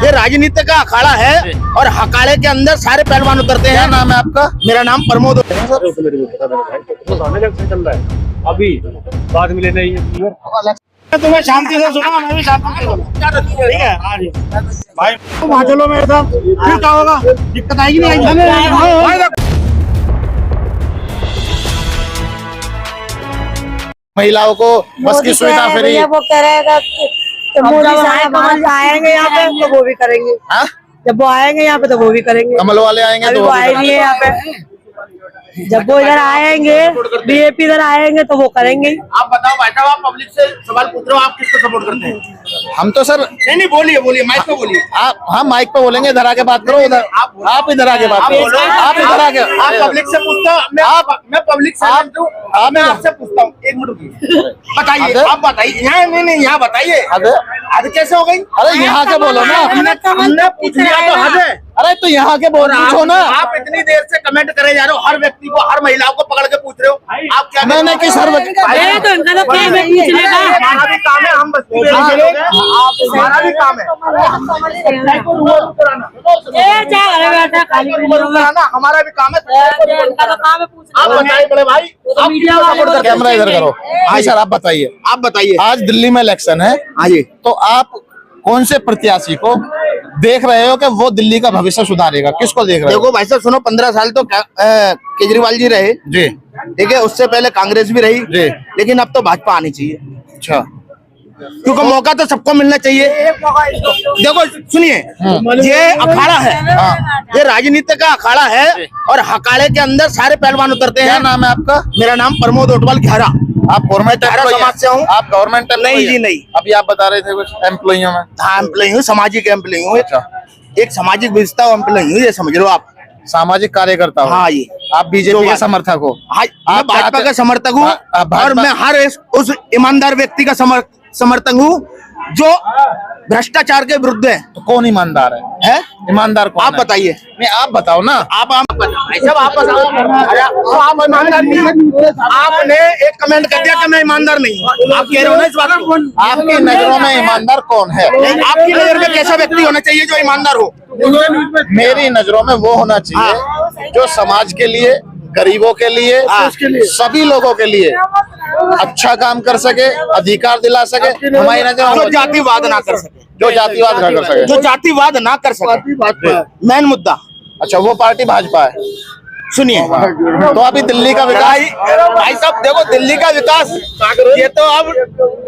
ये राजनीति का अखाड़ा है और अखाड़े के अंदर सारे पहलवान उतरते हैं। क्या नाम है आपका? मेरा नाम प्रमोद। अभी बाद में लेना ही तुम्हें शांति से सुना, मैं भी शांति से सुना। ठीक है भाई, वहाँ चलो मेरे साथ, फिर क्या होगा? दिक्कत आएगी नहीं आएगी? महिलाओं को बस की सुविधा फ्री। वो कह रहेगा कि मोदी साहब आएंगे यहाँ पे तो वो भी करेंगे। जब वो आएंगे यहाँ पे तो वो भी करेंगे। कमल वाले आएंगे तो वो आएंगे यहाँ पे। जब वो इधर आएंगे, बीजेपी इधर आएंगे तो वो करेंगे। आप बताओ भाई साहब, आप पब्लिक से सवाल पूछ रहे हो, आप किसको सपोर्ट करते हैं? हम तो सर नहीं बोलिए बोलिए, माइक पे बोलिए। आप हम माइक पे बोलेंगे, इधर आके बात करो। उधर आप इधर आके बात करो। आप इधर आके, आप पब्लिक से पूछता हूँ, मैं पब्लिक से मैं आपसे पूछता हूँ। एक मिनट रुकिए, बताइए, आप बताइए। यहाँ नहीं यहाँ बताइए, हद कैसे हो गई? अरे यहाँ के बोलो ना। हमने पूछ लिया तो हद है। अरे तो यहाँ के बोल पूछो ना। आप इतनी देर से कमेंट करे जा रहे हो, हर व्यक्ति को, हर महिलाओं को पकड़ के पूछ रहे हो। आप क्या? मैंने किस हर व्यक्ति, हमारा भी काम है, हम बस्ती में हमारा भी काम है, हमारा भी काम है। आप बताइए बड़े भाई, कैमरा इधर करो। हाँ सर, आप बताइए। आज दिल्ली में इलेक्शन है। हाँ जी। तो आप कौन से प्रत्याशी को देख रहे हो कि वो दिल्ली का भविष्य सुधारेगा? किसको देख रहे हो? देखो भाई साहब सुनो, 15 साल तो केजरीवाल जी रहे जी, ठीक है, उससे पहले कांग्रेस भी रही जी, लेकिन अब तो भाजपा आनी चाहिए। अच्छा, क्योंकि मौका तो सबको मिलना चाहिए। देखो सुनिए, ये अखाड़ा है, ये राजनीति का अखाड़ा है और अखाड़े के अंदर सारे पहलवान उतरते हैं। क्या नाम है आपका? मेरा नाम प्रमोद ओटवाल घारा। आप गवर्नमेंट समाज से हूँ। आप गवर्नमेंट? नहीं जी नहीं। अभी आप बता रहे थे कुछ एम्प्लॉइयों में। हाँ एम्प्लॉई हूँ, सामाजिक एम्प्लॉई हूँ, एक सामाजिक विशेषता एम्प्लॉई हूँ, ये समझ लो आप। सामाजिक कार्यकर्ता हो? हाँ जी। आप बीजेपी के समर्थक हो? हाँ, मैं भाजपा का समर्थक हूँ और मैं हर उस ईमानदार व्यक्ति का समर्थक हूँ जो भ्रष्टाचार के विरुद्ध है। तो कौन ईमानदार है? ईमानदार कौन? आप बताइए। नहीं आप बताओ ना। आप बताओ। आप ईमानदार नहीं है। आपने एक कमेंट कर दिया कि मैं ईमानदार नहीं हूँ। आप कह रहे हो ना इस बात को? आपकी नजरों में ईमानदार कौन है? आपकी नजर में कैसा व्यक्ति होना चाहिए जो ईमानदार हो? मेरी नजरों में वो होना चाहिए जो समाज के लिए, गरीबों के लिए, सभी लोगों के लिए अच्छा काम कर सके, अधिकार दिला सके। हमारी नजर जो जातिवाद ना कर सके, जो जातिवाद ना कर सके, जो जातिवाद ना कर सके, मेन मुद्दा। अच्छा, वो पार्टी भाजपा है। सुनिए, तो अभी दिल्ली का विकास, भाई साहब देखो, दिल्ली का विकास ये तो अब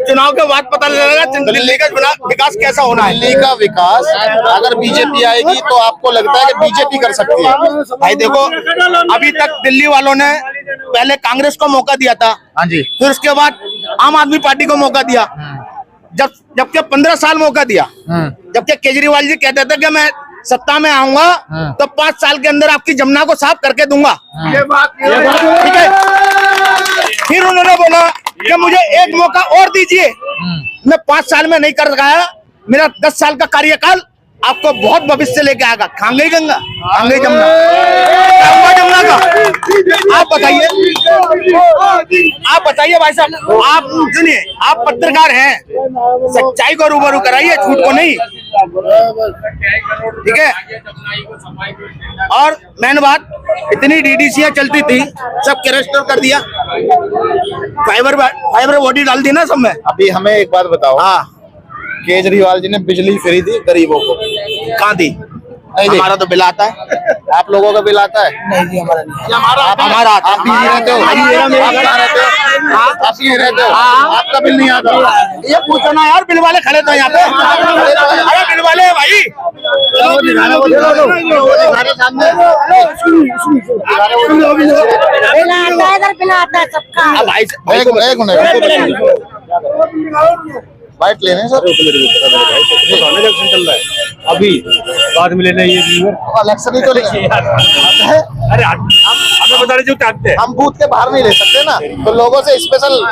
चुनाव के बाद पता लगेगा दिल्ली का विकास कैसा होना है। दिल्ली का विकास अगर बीजेपी आएगी तो आपको लगता है कि बीजेपी कर सकती है? भाई देखो, अभी तक दिल्ली वालों ने पहले कांग्रेस को मौका दिया था। हाँ जी। फिर उसके बाद आम आदमी पार्टी को मौका दिया। जबकि 15 साल मौका दिया। जबकि केजरीवाल जी कहते थे कि मैं सत्ता में आऊंगा तो 5 साल के अंदर आपकी जमुना को साफ करके दूंगा। ये बात ठीक है। फिर उन्होंने बोला कि मुझे एक मौका और दीजिए, मैं 5 साल में नहीं कर सका, मेरा 10 साल का कार्यकाल आपको बहुत भविष्य लेके आएगा। खांगे गंगा, खांगे जमुना, जमुना का आप बताइए भाई साहब। आप सुनिए, आप पत्रकार हैं, सच्चाई को रूबरू कराइए, झूठ को नहीं, ठीक है। और मेन बात, इतनी डीडीसीयां चलती थी, सब कैरेस्टर कर दिया, फाइबर बॉडी डाल दी ना सब में। अभी हमें एक बात बताओ। हाँ, केजरीवाल जी ने बिजली फ्री दी गरीबों को, कहाँ दी? हमारा तो बिल आता है। आप लोगों का बिल आता है? नहीं जी, हमारा नहीं। हमारा आता है। आप यहीं रहते हो? आप यहीं रहते हो? आपका बिल नहीं आता? ये पूछो ना यार, बिल वाले खड़े थे यहाँ पे। अरे बिल वाले है भाई, बिल आता है सबका। बाइट लेने सर। अभी बाद में लेना ये इलेक्शन ही तो अरे हमें बता रहे जो चाहते हैं। हम बूथ के बाहर नहीं ले सकते ना, तो लोगों से स्पेशल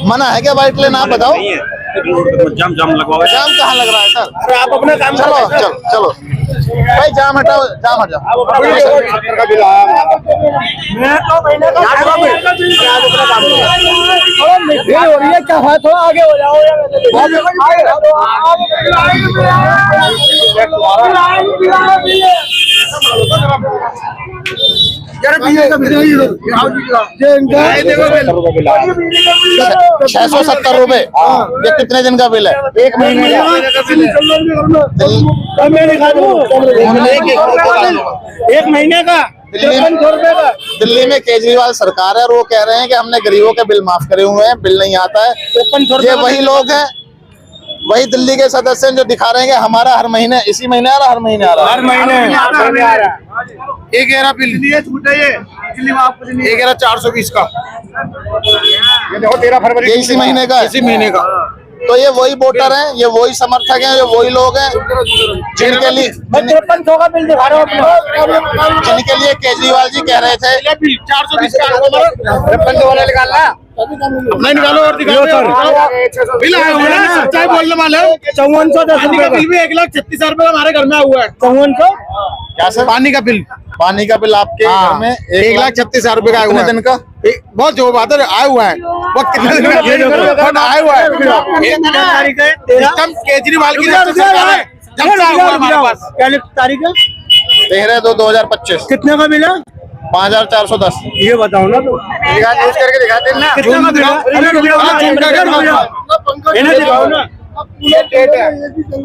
मना है क्या बाइट लेना? आप बताओ। जाम लगवा, जाम कहाँ लग रहा है सर? आप अपना काम चलो। भाई जाम हटाओ, जाम हट जाओ। का बिल आया हो रही है क्या है, थोड़ा आगे हो जाओ ₹670। ये कितने दिन का बिल है? 1 महीने का। एक महीने का दिल्ली में केजरीवाल सरकार है और वो कह रहे हैं कि हमने गरीबों के बिल माफ करे हुए हैं, बिल नहीं आता है। ये वही लोग हैं, वही दिल्ली के सदस्य हैं जो दिखा रहे हैं कि हमारा हर महीने, इसी महीने आ रहा, हर महीने आ रहा, हर महीने आ रहा है। 11 बिल एक 420 का, ये देखो 13 फरवरी ये इसी महीने का है। इसी महीने का। तो ये वही वोटर हैं, ये वही समर्थक हैं, ये वही लोग हैं जिनके लिए 5300 का बिल दिखा रहा हूँ। जिनके लिए केजरीवाल जी कह रहे थे 420 का निकालना, नहीं निकालो और दिखाओ सर। बिल आया हुआ है, सच्चाई बोलने वाले 5410 का बिल भी 1,36,000 रुपए हमारे घर में हुआ है। 5400 क्या सर? पानी का बिल, पानी का बिल आपके घर में 1,36,000 रुपए का आया हुआ है। दिन का बहुत जो बात है आया हुआ है, वो कितने दिन का आया हुआ है। एकदम केजरीवाल की सरकार है, जब से आया हुआ है हमारे पास। क्या तारीख है? 13/2/2025। कितने का मिला? 5410। ये बताओ ना तो। यूज करके दिखाते हैं ना। कितने का मिला? इन्हें दिखाओ ना।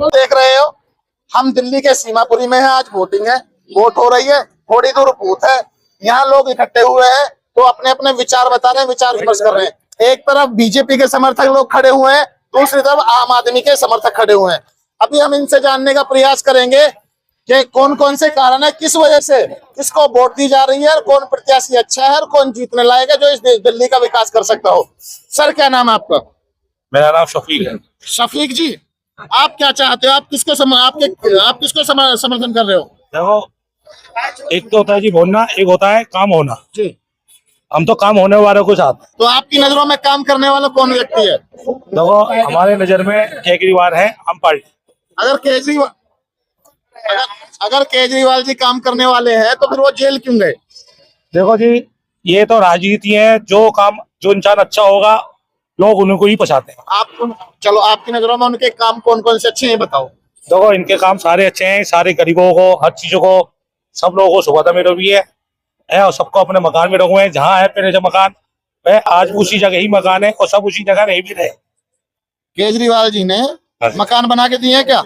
देख रहे हो, हम दिल्ली के सीमापुरी में हैं। आज वोटिंग है, वोट हो रही है, थोड़ी दूर बूथ है, यहाँ लोग इकट्ठे हुए हैं तो अपने अपने विचार बता रहे हैं, विचार विमर्श कर रहे हैं। एक तरफ बीजेपी के समर्थक लोग खड़े हुए हैं, दूसरी तरफ आम आदमी के समर्थक खड़े हुए हैं। अभी हम इनसे जानने का प्रयास करेंगे कि कौन कौन से कारण है, किस वजह से किसको वोट दी जा रही है, और कौन प्रत्याशी अच्छा है और कौन जीतने लायक है जो इस दिल्ली का विकास कर सकता हो। सर, क्या नाम है आपका? मेरा नाम शफीक है। शफीक जी, आप क्या चाहते हो? आप किसको समर्थन कर रहे हो? देखो, एक तो होता है जी बोलना, एक होता है काम होना जी। हम तो काम होने वालों को चाहते हैं। तो आपकी नजरों में काम करने वाला कौन व्यक्ति है? देखो, हमारे नजर में केजरीवाल है आम पार्टी। अगर केजरीवाल जी काम करने वाले हैं तो फिर वो जेल क्यों गए? देखो जी, ये तो राजनीति है, जो इंसान अच्छा होगा लोग उनको ही पछाते हैं। चलो, आपकी नजरों में उनके काम कौन कौन से अच्छे हैं बताओ। देखो, इनके काम सारे अच्छे हैं, सारे गरीबों को, हर चीजों को, सब लोगों को सुविधा मिल रही है और सबको अपने मकान में रखे हैं। जहाँ है पहले जो मकान है, आज उसी जगह ही मकान है और सब उसी जगह रह भी रहे। केजरीवाल जी ने मकान बना के दिए हैं क्या?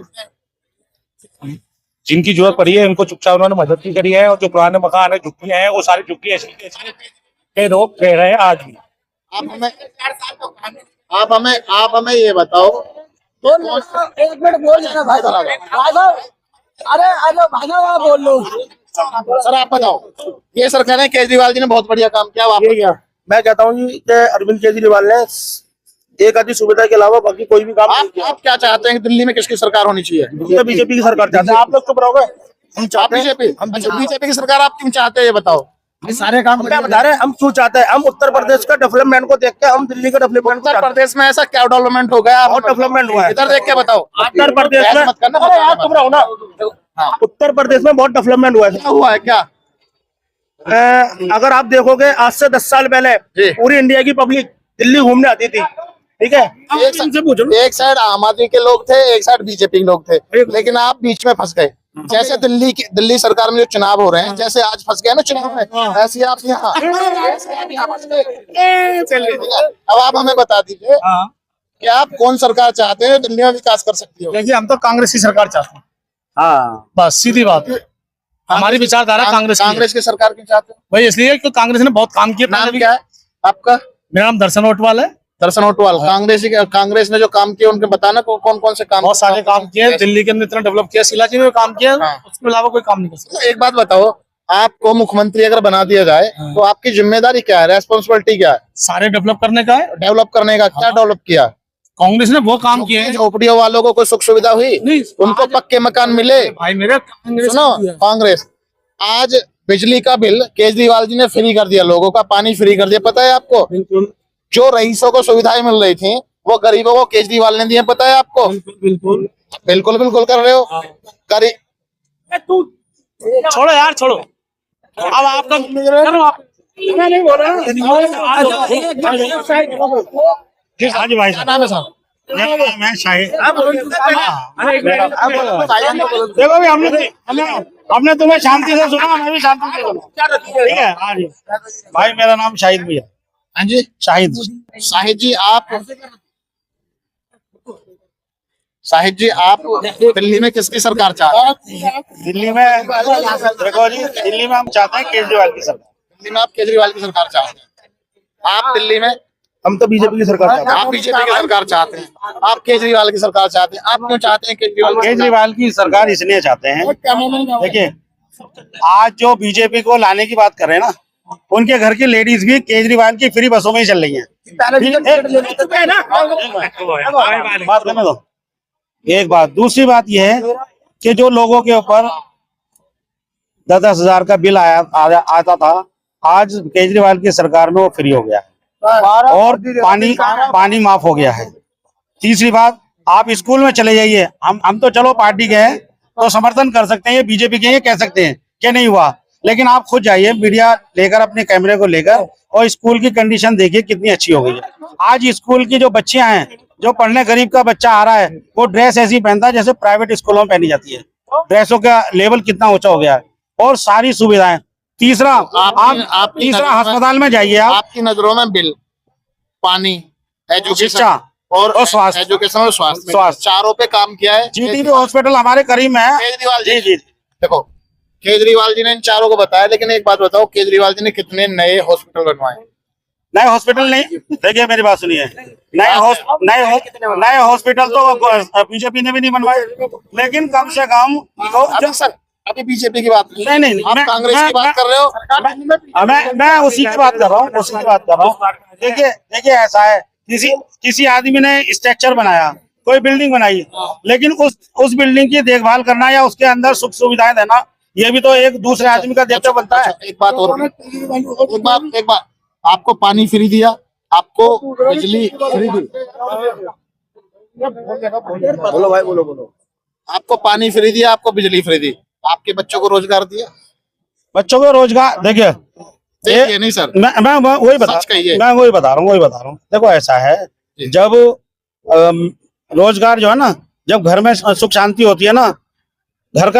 जिनकी जरूरत पड़ी है उनको चुपचाप उन्होंने मदद की करी है, और जो पुराने मकान है, झुग्गियां हैं, वो सारी झुग्गियां ऐसे लोग रह रहे हैं आज भी। आप हमें ये बताओ, एक मिनट बोल लेना भाई साहब। अरे भाई साहब बोल लो। सर आप बताओ, ये सर कह रहे हैं केजरीवाल जी ने बहुत बढ़िया काम किया। आप मैं कहता हूँ जी कि अरविंद केजरीवाल ने एक आधी सुविधा के अलावा बाकी कोई भी काम नहीं किया। आप क्या चाहते हैं कि दिल्ली में किसकी सरकार होनी चाहिए? तो बीजेपी की सरकार चाहते हैं। आप लोग चुप रहोगे? हम चाहते हैं बीजेपी की सरकार आप क्यों चाहते हैं ये बताओ। सारे काम क्या बता रहे हैं, हम क्यों चाहते हैं? हम उत्तर प्रदेश का डेवलपमेंट को देख के हम दिल्ली का डेवलपमेंट। उत्तर प्रदेश में ऐसा क्या डेवलपमेंट हो गया? बहुत डेवलपमेंट हुआ है। इधर देख के बताओ। उत्तर प्रदेश में मत करना, अरे यार तुम रहो ना। उत्तर प्रदेश में बहुत डेवलपमेंट हुआ है। क्या हुआ है क्या? अगर आप देखोगे आज से 10 साल पहले पूरी इंडिया की पब्लिक दिल्ली घूमने आती थी, ठीक है? एक साइड आम आदमी के लोग थे, एक साइड बीजेपी के लोग थे, लेकिन आप बीच में फंस गए। जैसे दिल्ली सरकार में जो चुनाव हो रहे हैं, जैसे आज फंस गए ना चुनाव में, ऐसे आप यहाँ अब आप हमें बता दीजिए कि आप कौन सरकार चाहते हैं दिल्ली में विकास कर सकती हो? देखिए, हम तो कांग्रेस की सरकार चाहते हैं। हाँ, बस सीधी बात है, हमारी विचारधारा कांग्रेस की सरकार की चाहते हो? भाई इसलिए कि कांग्रेस ने बहुत काम किया। नाम क्या है आपका? मेरा नाम दर्शन ओटवाल है। दर्शन ओटवाल। कांग्रेस ने जो काम किया उनके बताना कौन कौन से काम? बहुत सारे काम किए दिल्ली के अंदर, इतना डेवलप किया, शिलाजी में काम किया, उसके अलावा कोई काम नहीं कर सकता। एक बात बताओ, आपको मुख्यमंत्री अगर बना दिया जाए तो आपकी जिम्मेदारी क्या है, रेस्पॉन्सिबिलिटी क्या है? सारे डेवलप करने का है। डेवलप करने का। क्या डेवलप किया? कांग्रेस ने वो काम किए हैं। झोपड़ियों वालों को कोई सुख सुविधा हुई? नहीं, उनको पक्के मकान मिले? भाई मेरे सुनो, कांग्रेस आज बिजली का बिल केजरीवाल जी ने फ्री कर दिया, लोगों का पानी फ्री कर दिया। पता है आपको? बिल्कुल जो रईसों को सुविधाएं मिल रही थी वो गरीबों को केजरीवाल ने दिए। पता है आपको? बिल्कुल बिल्कुल कर रहे हो। छोड़ो यार, छोड़ो। अब आपका करो आप। मैं नहीं बोल रहा। हाँ जी भाई क्या नाम है साहब? मैं शाहिद। देखो देखो भी हमने तुम्हें शांति से सुना, मैं भी शांति से सुना, ठीक है। हाँ जी भाई, मेरा नाम शाहिद भी है। हाँ जी, शाहिद शाहिद जी आप दिल्ली में किसकी सरकार चाहते हैं? दिल्ली में देखो जी, दिल्ली में हम चाहते हैं केजरीवाल की सरकार। दिल्ली में आप केजरीवाल की सरकार चाहते हैं? आप दिल्ली में हम तो बीजेपी की सरकार चाहते हैं। आप बीजेपी की सरकार चाहते हैं, आप केजरीवाल की सरकार चाहते हैं। आप क्यों चाहते हैं केजरीवाल की सरकार इसलिए चाहते हैं, देखिए आज जो बीजेपी को लाने की बात कर रहे हैं ना, उनके घर की लेडीज भी केजरीवाल की फ्री बसों में ही चल रही हैं। बात करने दो। एक बात, दूसरी बात यह है कि जो लोगों के ऊपर 10-10 हजार का बिल आता था, आज केजरीवाल की सरकार में वो फ्री हो गया है और पानी माफ हो गया है। तीसरी बात, आप स्कूल में चले जाइए, हम तो चलो पार्टी के हैं तो समर्थन कर सकते हैं, ये बीजेपी के ये कह सकते हैं कि नहीं हुआ, लेकिन आप खुद जाइए मीडिया लेकर, अपने कैमरे को लेकर, और स्कूल की कंडीशन देखिए कितनी अच्छी हो गई है। आज स्कूल की जो बच्चियां हैं, जो पढ़ने गरीब का बच्चा आ रहा है, वो ड्रेस ऐसी पहनता है जैसे प्राइवेट स्कूलों में पहनी जाती है। ड्रेसों का लेवल कितना ऊंचा हो गया है और सारी सुविधाएं। तीसरा, आप तीसरा अस्पताल में जाइए, आपकी नजरों में बिल, पानी, शिक्षा और स्वास्थ्य, एजुकेशन और स्वास्थ्य चारों पे काम किया है। जीटीबी हॉस्पिटल हमारे करीब में है। केजरीवाल जी, जी देखो केजरीवाल जी ने इन चारों को बताया, लेकिन एक बात बताओ, केजरीवाल जी ने कितने नए हॉस्पिटल बनवाए? नए हॉस्पिटल नहीं, देखिए मेरी बात सुनिए, नए हॉस्पिटल तो बीजेपी ने भी नहीं बनवाए, लेकिन कम से कम तो सर अभी बीजेपी की बात नहीं, आप कांग्रेस की बात कर रहे हो। मैं उसी की बात कर रहा हूँ, देखिए ऐसा है, किसी आदमी ने स्ट्रक्चर बनाया, कोई बिल्डिंग बनाई, लेकिन उस बिल्डिंग की देखभाल करना या उसके अंदर सुख सुविधाएं देना, ये भी तो एक दूसरे आदमी का दायित्व बनता है। एक बात, आपको पानी फ्री दिया, आपको बिजली फ्री दी, बोलो भाई, बोलो। आपको पानी फ्री दिया, आपको बिजली फ्री दी, आपके बच्चों को रोजगार दिया? बच्चों को रोजगार, देखिए नहीं सर, मैं वही बता रहा हूँ। देखो ऐसा है, जब रोजगार जो है ना, जब घर में सुख शांति होती है ना, घर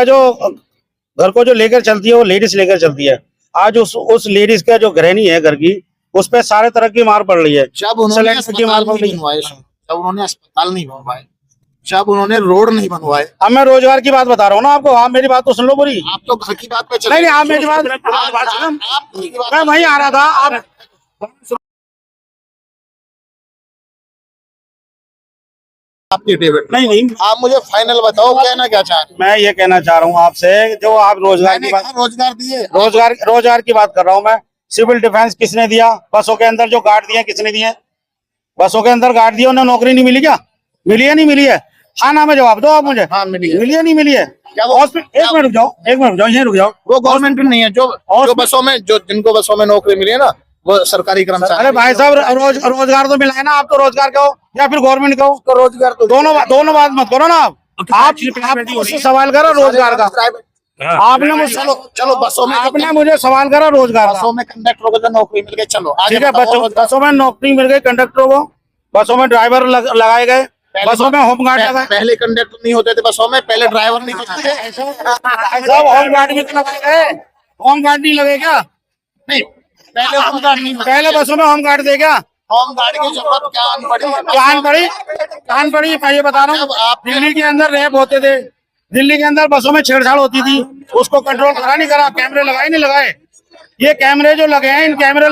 को जो लेकर चलती है वो लेडीज लेकर चलती है। आज उस लेडीज का जो गृहिणी है घर की, उस पर सारे तरह की मार पड़ रही है। जब उन्होंने अस्पताल नहीं बनवाए, जब उन्होंने रोड नहीं बनवाए। अब मैं रोजगार की बात बता रहा हूँ ना आपको, आप मेरी बात तो सुन लो पूरी। आप तो घर की बात पे चले। नहीं, आप मेरी बात, मैं वहीं आ रहा था। आप नहीं, आप मुझे फाइनल बताओ, कहना क्या चाह रहे हैं? मैं ये कहना चाह रहा हूँ आपसे, जो आप रोजगार की बात, रोजगार दिए, रोजगार की बात कर रहा हूँ मैं। सिविल डिफेंस किसने दिया? बसों के अंदर जो गार्ड दिए किसने दिए? बसों के अंदर गार्ड दिए, उन्हें नौकरी नहीं मिली क्या? मिली है, नहीं मिली है? हाँ ना में जवाब दो आप मुझे। हाँ मिली है, नहीं मिली है? एक मिनट रुक जाओ, यहीं रुक जाओ। वो गवर्नमेंट नहीं है जो बसों में, जिनको बसों में नौकरी मिली है ना, वो सरकारी कर्मचारी। अरे भाई साहब, रोजगार तो मिला है ना, आप तो रोजगार कहो या फिर गवर्नमेंट कहो, तो रोजगार तो दोनों बात मत करो ना। आप मुझसे सवाल करो रोजगार का, आपने मुझे, चलो बसों में, आपने मुझे सवाल करा रोजगार का। बसों में कंडक्टरों को नौकरी मिल गई, चलो ठीक है, बसों में नौकरी मिल गई कंडक्टरों को, बसों में ड्राइवर लगाए गए, बसों में होमगार्ड लगाए। पहले कंडक्टर नहीं होते थे बसों में, पहले ड्राइवर नहीं होते थे, सब होमगार्ड भी तो लगाए गए। होमगार्ड नहीं लगे क्या? नहीं पहले होमगार्ड नहीं, पहले बसों में होमगार्ड दे क्या? होमगार्ड की जरूरत क्या कान पड़ी ये बता रहा हूँ। आप दिल्ली के अंदर रेप होते थे, दिल्ली के अंदर बसों में छेड़छाड़ होती थी, उसको कंट्रोल करा नहीं करा, कैमरे लगाए नहीं लगाए? ये कैमरे जो लगे हैं, इन कैमरे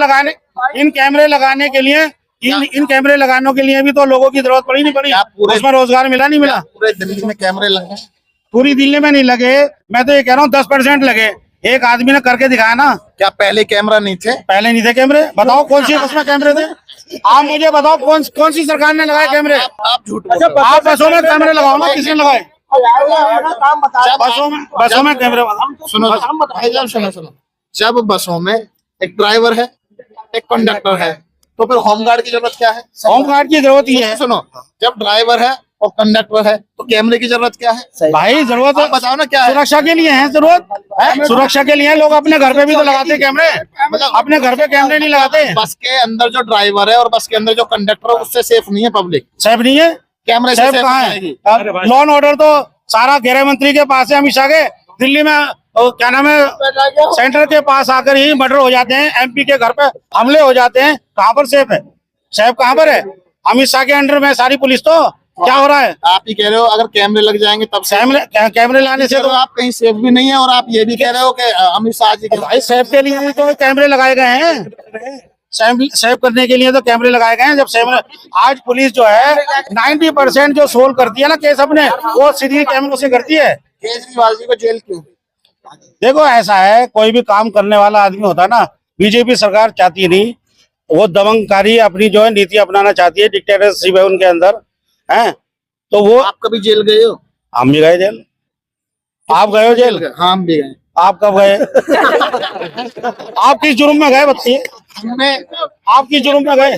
लगाने के लिए, इन कैमरे लगाने के लिए भी तो लोगों की जरूरत पड़ी नहीं पड़ी? उसमें रोजगार मिला नहीं मिला? पूरे दिल्ली में कैमरे लगे? पूरी दिल्ली में नहीं लगे, मैं तो ये कह रहा हूँ 10% लगे। एक आदमी ने करके दिखाया ना। क्या पहले कैमरा नहीं थे? पहले नहीं थे कैमरे? बताओ कौन सी बस में कैमरे थे? आप मुझे बताओ कौन सी सरकार ने लगाए कैमरे? आप झूठ, आप बसों में कैमरे लगाओ ना, किसने लगाए? बसों में कैमरे। सुनो, जब बसों में एक ड्राइवर है, एक कंडक्टर है, तो फिर होमगार्ड की जरूरत क्या है? होमगार्ड की जरूरत ही है। सुनो, जब ड्राइवर है और कंडक्टर है, तो कैमरे की जरूरत क्या है भाई? जरूरत आप बताओ ना क्या है? सुरक्षा के लिए है, जरूरत सुरक्षा के लिए है। लोग अपने घर पे भी तो लगाते कैमरे, मतलब अपने घर पे कैमरे नहीं लगाते। बस के अंदर जो ड्राइवर है और बस के अंदर जो कंडक्टर है उससे सेफ नहीं है पब्लिक। सेफ नहीं है, कैमरे से सेफ सेफ कहाँ जाएगी। है? लॉ एंड ऑर्डर तो सारा गृह मंत्री के पास है, अमित शाह के। दिल्ली में क्या नाम है, सेंटर के पास आकर ही मर्डर हो जाते हैं, एमपी के घर पे हमले हो जाते हैं। कहाँ पर सेफ है? सेफ कहाँ पर है? अमित शाह के अंडर में सारी पुलिस। तो क्या हो रहा है? आप ही कह रहे हो अगर कैमरे लग जाएंगे तब कैमरे लाने से तो आप कहीं सेफ भी नहीं है, और आप ये भी कह रहे हो कि अमित शाह जी के भाई सेफ के लिए तो कैमरे लगाए गए हैं, सेव करने के लिए तो कैमरे लगाए गए हैं। जब सेव आज पुलिस जो है 90% जो सोल्व करती है ना केस अपने, वो सीधी कैमरों से करती है। केजरीवाल जी को जेल क्यों? देखो ऐसा है, कोई भी काम करने वाला आदमी होता है ना, बीजेपी सरकार चाहती नहीं, वो दमनकारी अपनी जो है नीति अपनाना चाहती है, डिक्टेटरशिप है उनके अंदर है। तो वो आप कभी जेल गए हो? हम भी गए जेल। आप गए हो जेल? हाँ हम भी गए। आप कब गए? आप किस जुर्म में गए बताइए? आप किस जुर्म में गए?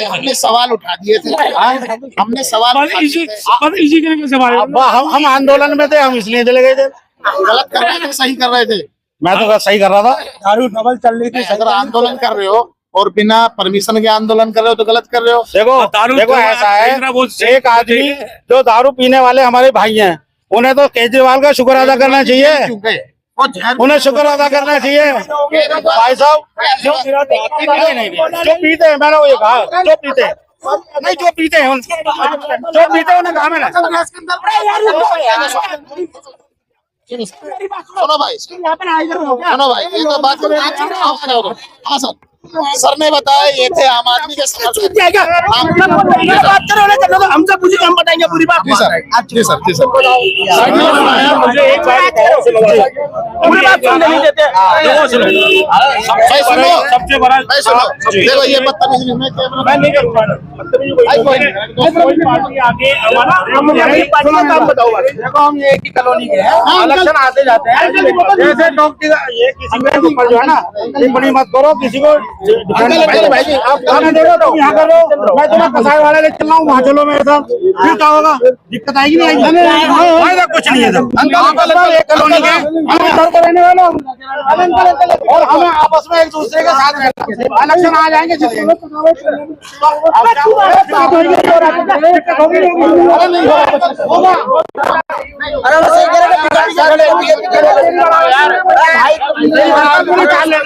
हमने सवाल उठा दिए थे, हमने सवाल हम आंदोलन में थे, हम इसलिए चले गए थे। गलत कर रहे थे सही कर रहे थे? मैं तो सही कर रहा था। दारू डबल चल रही थी। अगर आंदोलन कर रहे हो और बिना परमिशन के आंदोलन कर रहे हो तो गलत कर रहे हो। देखो ऐसा है, एक आदमी जो दारू पीने वाले हमारे भाई हैं, उन्हें तो केजरीवाल का शुक्र अदा करना चाहिए, उन्हें शुक्र अदा करना चाहिए। भाई साहब जो पीते हैं, मैंने वही कहा, जो पीते हैं नहीं, जो पीते हैं उन्हें कहा मैंने। सुनो भाई, ये तो बात हाँ सर ने बताया ये थे आम आदमी के हमसे पूछिए, हम बताएंगे पूरी बात। जी सर मुझे एक बात पूरी बात सुनने नहीं देते। सुनो सबसे बड़ा देखो ये बदतमीजी मैं नहीं करूँगा। देखो हम एक ही कॉलोनी के हैं, इलेक्शन आते जाते हैं, जैसे लोग ये किसी के ऊपर जो है ना टिप्पणी मत करो, किसी को आप खाना दे रहे हो तो यहाँ करो, मैं तुम्हें कसाई वाले ले चल रहा हूँ, वहाँ चलो मेरे साथ, फिर क्या होगा? दिक्कत आएगी नहीं आएगी? कुछ नहीं है सर, एक कॉलोनी के हम घर को रहने वाले और हमें आपस में एक दूसरे के साथ रहना। इलेक्शन आ जाएंगे चले अरे